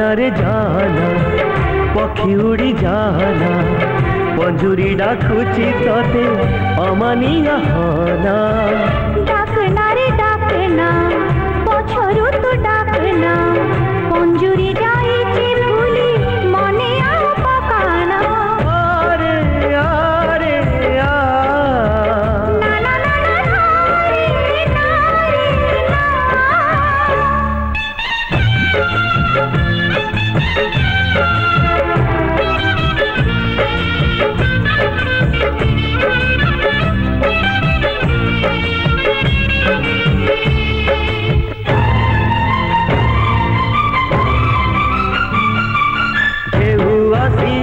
जाना रे जाना पक्षी उड़ी जाना पंजुरी डाकुची तोते अमानिया होना डाकना रे डाकना पछरु तो डाकना पंजुरी जाईची भूली मने आओ पकाना आरे आरे आ ना ना ना ना रे ना रे ना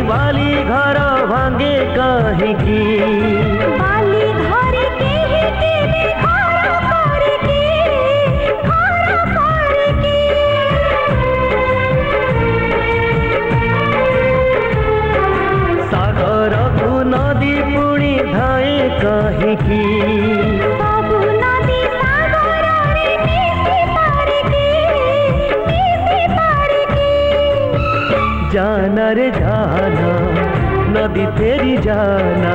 बाली घर भांगे कहीं की बाली घर के ही घर की सागर को नदी पुणी धाए कहीं की बाबू नदी सागर रे मिसी पार की जाना रे जाना नदी तेरी जाना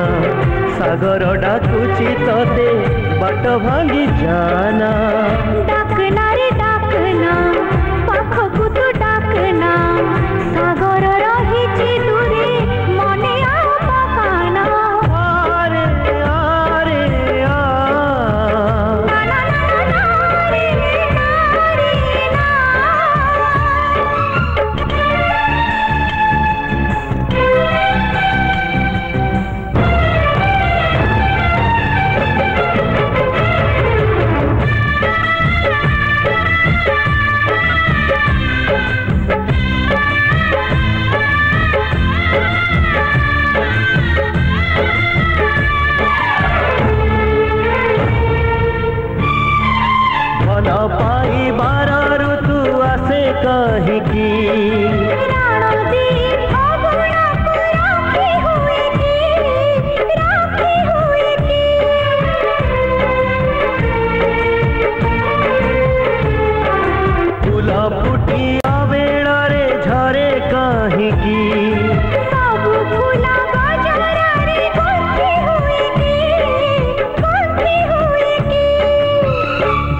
सागर डाकुची तोते बाट भांगी जाना डाकना रे डाकना पाखकु तो डाकना सागर रहिची दूरे मने आओ पकाना आरे आरे आ ना ना ना ना रे ना मन पाई बार ऋतु आसे कहीं की फूल फुटिया बेड़ा रे झरे कहीं की बाबू फूला गजरा रे गुथी हुई की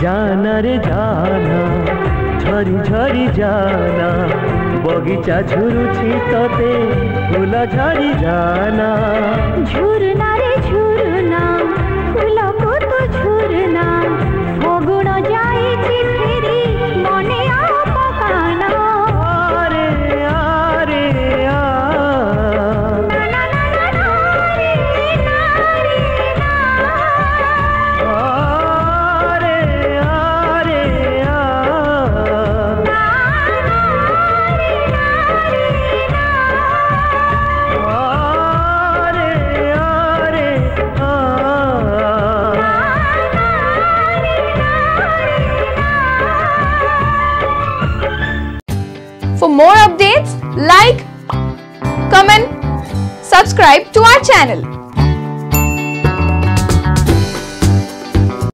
जाना रे जाना झरी झरी जाना बगीचा झुरुची तोते फूल झरी जाना झुरना रे झुरना फूल को तो झुरना फगुण जाईची फेरी मने आओ पकाना आरे आरे आ ना ना ना ना ना रे ना आरे आरे आ आरे आरे आ For more updates, like, comment, subscribe to our channel.